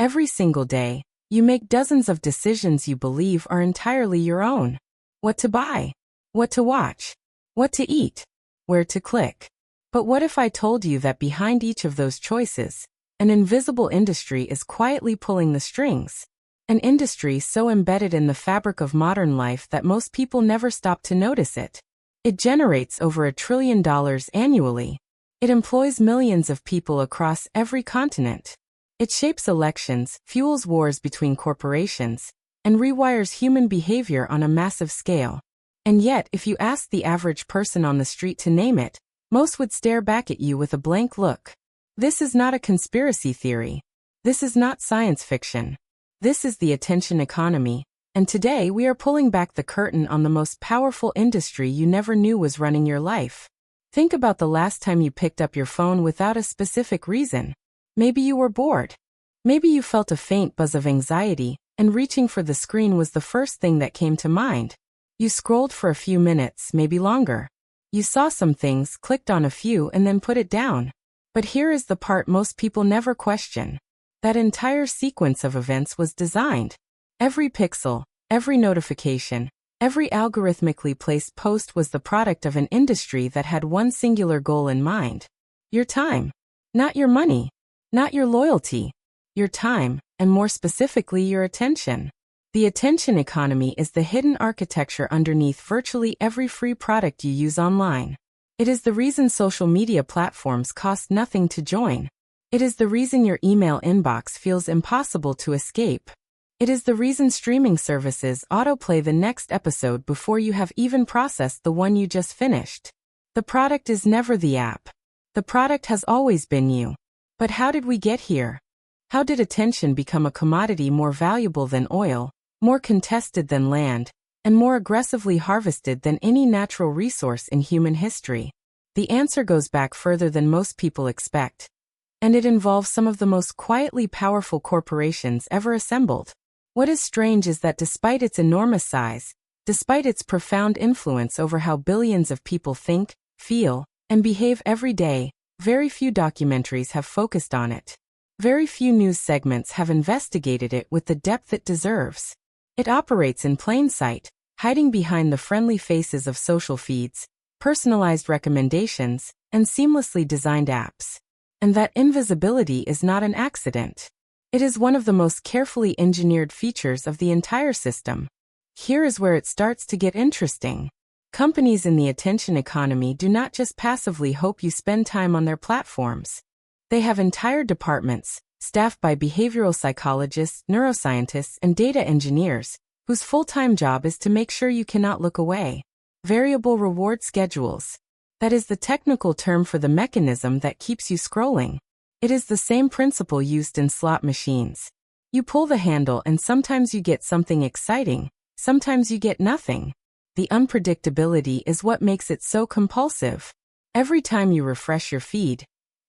Every single day, you make dozens of decisions you believe are entirely your own. What to buy, what to watch, what to eat, where to click. But what if I told you that behind each of those choices, an invisible industry is quietly pulling the strings? An industry so embedded in the fabric of modern life that most people never stop to notice it. It generates over $1 trillion annually. It employs millions of people across every continent. It shapes elections, fuels wars between corporations, and rewires human behavior on a massive scale. And yet, if you ask the average person on the street to name it, most would stare back at you with a blank look. This is not a conspiracy theory. This is not science fiction. This is the attention economy, and today we are pulling back the curtain on the most powerful industry you never knew was running your life. Think about the last time you picked up your phone without a specific reason. Maybe you were bored. Maybe you felt a faint buzz of anxiety, and reaching for the screen was the first thing that came to mind. You scrolled for a few minutes, maybe longer. You saw some things, clicked on a few, and then put it down. But here is the part most people never question. That entire sequence of events was designed. Every pixel, every notification, every algorithmically placed post was the product of an industry that had one singular goal in mind. Your time. Not your money. Not your loyalty. Your time, and more specifically your attention. The attention economy is the hidden architecture underneath virtually every free product you use online. It is the reason social media platforms cost nothing to join. It is the reason your email inbox feels impossible to escape. It is the reason streaming services autoplay the next episode before you have even processed the one you just finished. The product is never the app. The product has always been you. But how did we get here? How did attention become a commodity more valuable than oil, more contested than land, and more aggressively harvested than any natural resource in human history? The answer goes back further than most people expect. And it involves some of the most quietly powerful corporations ever assembled. What is strange is that despite its enormous size, despite its profound influence over how billions of people think, feel, and behave every day, very few documentaries have focused on it. Very few news segments have investigated it with the depth it deserves. It operates in plain sight, hiding behind the friendly faces of social feeds, personalized recommendations, and seamlessly designed apps. And that invisibility is not an accident. It is one of the most carefully engineered features of the entire system. Here is where it starts to get interesting. Companies in the attention economy do not just passively hope you spend time on their platforms. They have entire departments, staffed by behavioral psychologists, neuroscientists, and data engineers, whose full-time job is to make sure you cannot look away. Variable reward schedules. That is the technical term for the mechanism that keeps you scrolling. It is the same principle used in slot machines. You pull the handle and sometimes you get something exciting, sometimes you get nothing. The unpredictability is what makes it so compulsive. Every time you refresh your feed,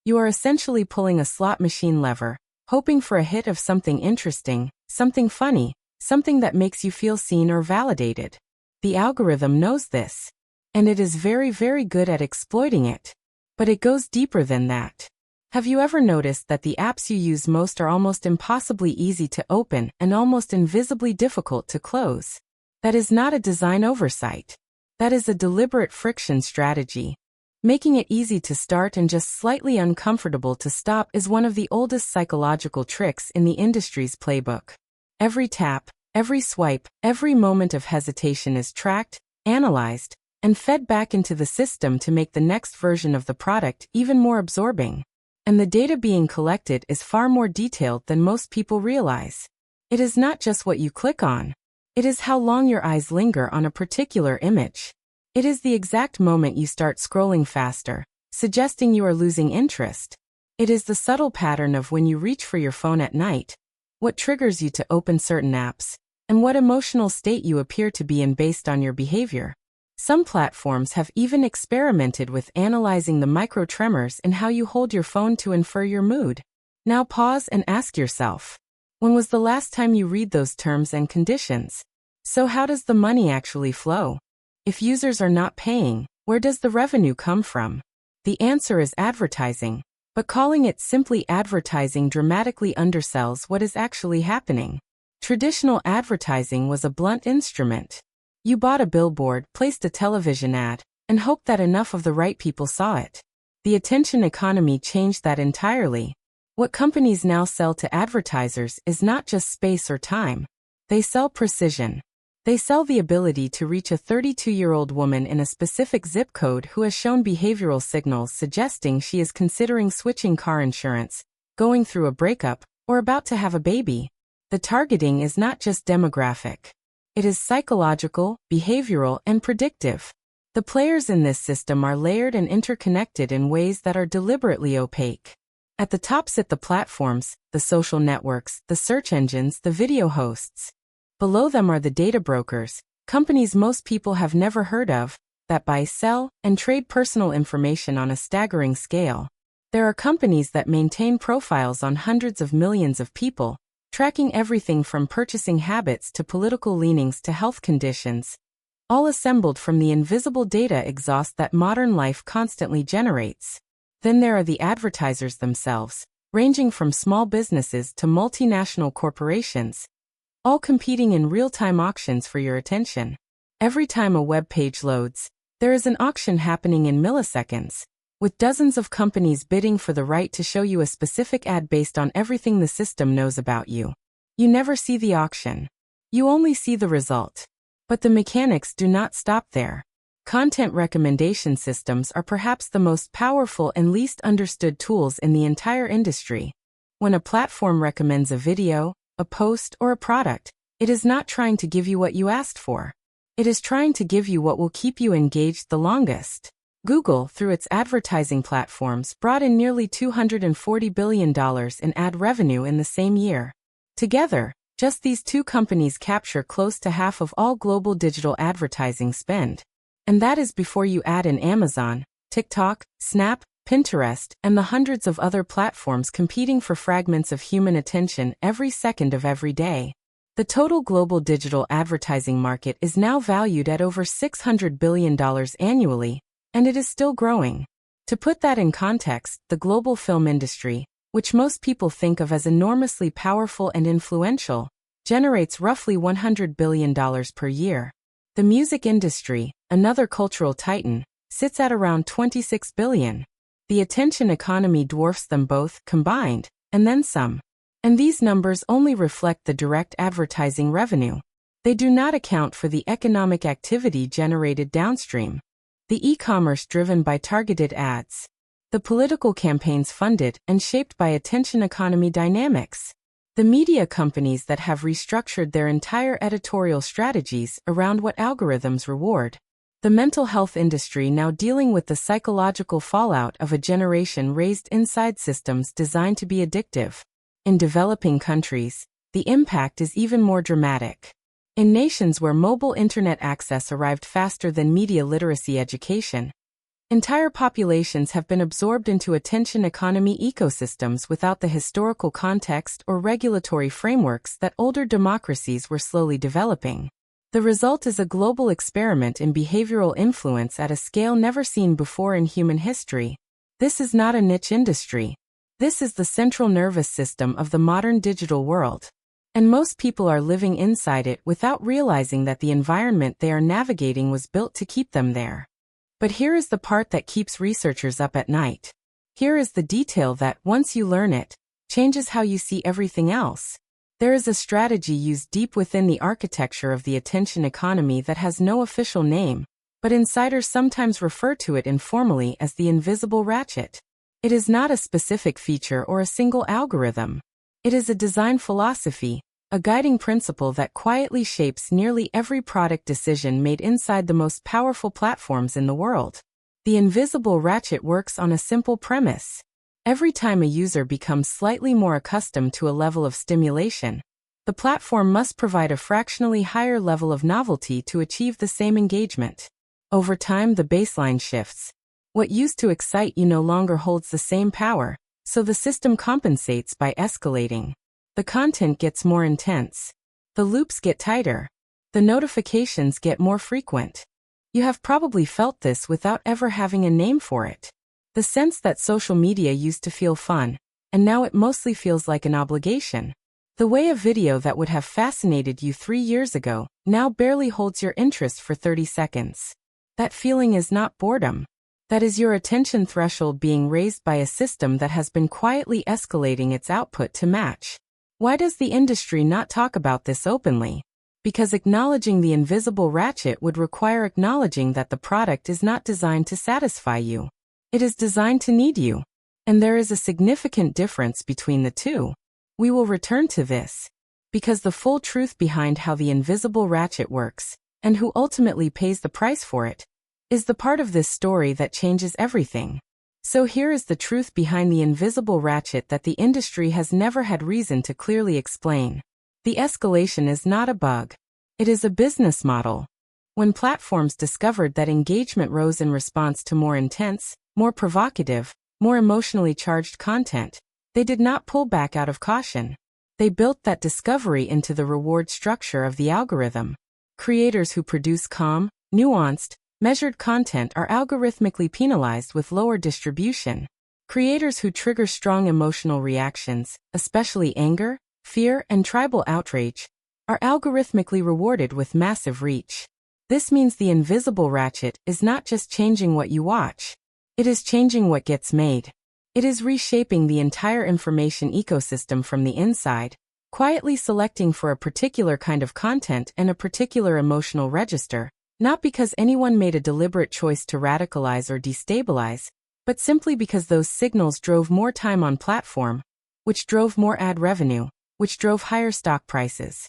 you are essentially pulling a slot machine lever, hoping for a hit of something interesting, something funny, something that makes you feel seen or validated. The algorithm knows this. And it is very, very good at exploiting it. But it goes deeper than that. Have you ever noticed that the apps you use most are almost impossibly easy to open and almost invisibly difficult to close? That is not a design oversight. That is a deliberate friction strategy. Making it easy to start and just slightly uncomfortable to stop is one of the oldest psychological tricks in the industry's playbook. Every tap, every swipe, every moment of hesitation is tracked, analyzed, and fed back into the system to make the next version of the product even more absorbing. And the data being collected is far more detailed than most people realize. It is not just what you click on. It is how long your eyes linger on a particular image. It is the exact moment you start scrolling faster, suggesting you are losing interest. It is the subtle pattern of when you reach for your phone at night, what triggers you to open certain apps, and what emotional state you appear to be in based on your behavior. Some platforms have even experimented with analyzing the micro-tremors in how you hold your phone to infer your mood. Now pause and ask yourself, when was the last time you read those terms and conditions? So how does the money actually flow? If users are not paying, where does the revenue come from? The answer is advertising. But calling it simply advertising dramatically undersells what is actually happening. Traditional advertising was a blunt instrument. You bought a billboard, placed a television ad, and hoped that enough of the right people saw it. The attention economy changed that entirely. What companies now sell to advertisers is not just space or time. They sell precision. They sell the ability to reach a 32-year-old woman in a specific zip code who has shown behavioral signals suggesting she is considering switching car insurance, going through a breakup, or about to have a baby. The targeting is not just demographic. It is psychological, behavioral, and predictive. The players in this system are layered and interconnected in ways that are deliberately opaque. At the top sit the platforms, the social networks, the search engines, the video hosts. Below them are the data brokers, companies most people have never heard of, that buy, sell, and trade personal information on a staggering scale. There are companies that maintain profiles on hundreds of millions of people, tracking everything from purchasing habits to political leanings to health conditions, all assembled from the invisible data exhaust that modern life constantly generates. Then there are the advertisers themselves, ranging from small businesses to multinational corporations, all competing in real-time auctions for your attention. Every time a web page loads, there is an auction happening in milliseconds, with dozens of companies bidding for the right to show you a specific ad based on everything the system knows about you. You never see the auction. You only see the result. But the mechanics do not stop there. Content recommendation systems are perhaps the most powerful and least understood tools in the entire industry. When a platform recommends a video, a post, or a product, it is not trying to give you what you asked for. It is trying to give you what will keep you engaged the longest. Google, through its advertising platforms, brought in nearly $240 billion in ad revenue in the same year. Together, just these two companies capture close to half of all global digital advertising spend. And that is before you add in Amazon, TikTok, Snap, Pinterest, and the hundreds of other platforms competing for fragments of human attention every second of every day. The total global digital advertising market is now valued at over $600 billion annually, and it is still growing. To put that in context, the global film industry, which most people think of as enormously powerful and influential, generates roughly $100 billion per year. The music industry, another cultural titan, sits at around $26 billion. The attention economy dwarfs them both combined, and then some. And these numbers only reflect the direct advertising revenue. They do not account for the economic activity generated downstream. The e-commerce driven by targeted ads. The political campaigns funded and shaped by attention economy dynamics. The media companies that have restructured their entire editorial strategies around what algorithms reward. The mental health industry now dealing with the psychological fallout of a generation raised inside systems designed to be addictive. In developing countries, the impact is even more dramatic. In nations where mobile internet access arrived faster than media literacy education, entire populations have been absorbed into attention economy ecosystems without the historical context or regulatory frameworks that older democracies were slowly developing. The result is a global experiment in behavioral influence at a scale never seen before in human history. This is not a niche industry. This is the central nervous system of the modern digital world. And most people are living inside it without realizing that the environment they are navigating was built to keep them there. But here is the part that keeps researchers up at night. Here is the detail that, once you learn it, changes how you see everything else. There is a strategy used deep within the architecture of the attention economy that has no official name, but insiders sometimes refer to it informally as the invisible ratchet. It is not a specific feature or a single algorithm. It is a design philosophy, a guiding principle that quietly shapes nearly every product decision made inside the most powerful platforms in the world. The invisible ratchet works on a simple premise. Every time a user becomes slightly more accustomed to a level of stimulation, the platform must provide a fractionally higher level of novelty to achieve the same engagement. Over time, the baseline shifts. What used to excite you no longer holds the same power, so the system compensates by escalating. The content gets more intense. The loops get tighter. The notifications get more frequent. You have probably felt this without ever having a name for it. The sense that social media used to feel fun, and now it mostly feels like an obligation. The way a video that would have fascinated you 3 years ago now barely holds your interest for 30 seconds. That feeling is not boredom. That is your attention threshold being raised by a system that has been quietly escalating its output to match. Why does the industry not talk about this openly? Because acknowledging the invisible ratchet would require acknowledging that the product is not designed to satisfy you. It is designed to need you. And there is a significant difference between the two. We will return to this, because the full truth behind how the invisible ratchet works, and who ultimately pays the price for it, is the part of this story that changes everything. So here is the truth behind the invisible ratchet that the industry has never had reason to clearly explain. The escalation is not a bug. It is a business model. When platforms discovered that engagement rose in response to more intense, more provocative, more emotionally charged content, they did not pull back out of caution. They built that discovery into the reward structure of the algorithm. Creators who produce calm, nuanced, measured content are algorithmically penalized with lower distribution. Creators who trigger strong emotional reactions, especially anger, fear, and tribal outrage, are algorithmically rewarded with massive reach. This means the invisible ratchet is not just changing what you watch. It is changing what gets made. It is reshaping the entire information ecosystem from the inside, quietly selecting for a particular kind of content and a particular emotional register, not because anyone made a deliberate choice to radicalize or destabilize, but simply because those signals drove more time on platform, which drove more ad revenue, which drove higher stock prices.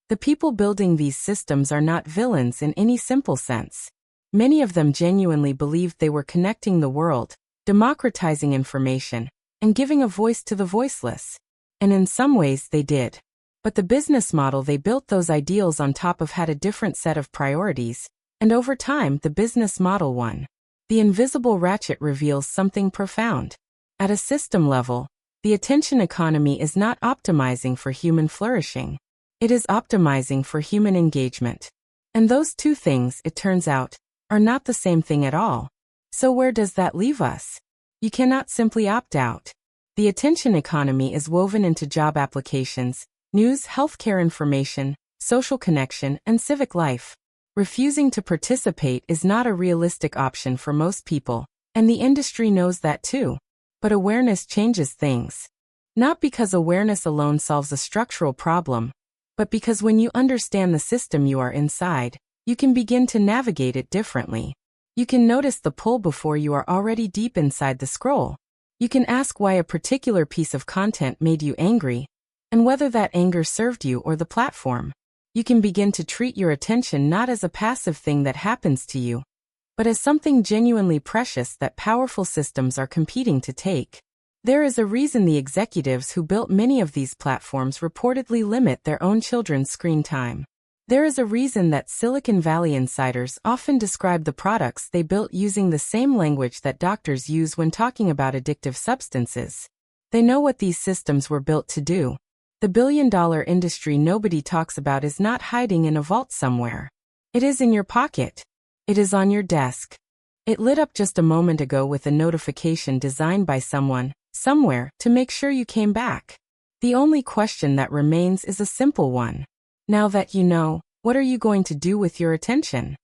The people building these systems are not villains in any simple sense. Many of them genuinely believed they were connecting the world, democratizing information, and giving a voice to the voiceless. And in some ways they did. But the business model they built those ideals on top of had a different set of priorities, and over time the business model won. The invisible ratchet reveals something profound. At a system level, the attention economy is not optimizing for human flourishing. It is optimizing for human engagement. And those two things, it turns out, are not the same thing at all. So where does that leave us? You cannot simply opt out. The attention economy is woven into job applications, news, healthcare information, social connection, and civic life. Refusing to participate is not a realistic option for most people, and the industry knows that too. But awareness changes things. Not because awareness alone solves a structural problem, but because when you understand the system you are inside, you can begin to navigate it differently. You can notice the pull before you are already deep inside the scroll. You can ask why a particular piece of content made you angry, and whether that anger served you or the platform. You can begin to treat your attention not as a passive thing that happens to you, but as something genuinely precious that powerful systems are competing to take. There is a reason the executives who built many of these platforms reportedly limit their own children's screen time. There is a reason that Silicon Valley insiders often describe the products they built using the same language that doctors use when talking about addictive substances. They know what these systems were built to do. The billion-dollar industry nobody talks about is not hiding in a vault somewhere. It is in your pocket. It is on your desk. It lit up just a moment ago with a notification designed by someone, somewhere, to make sure you came back. The only question that remains is a simple one. Now that you know, what are you going to do with your attention?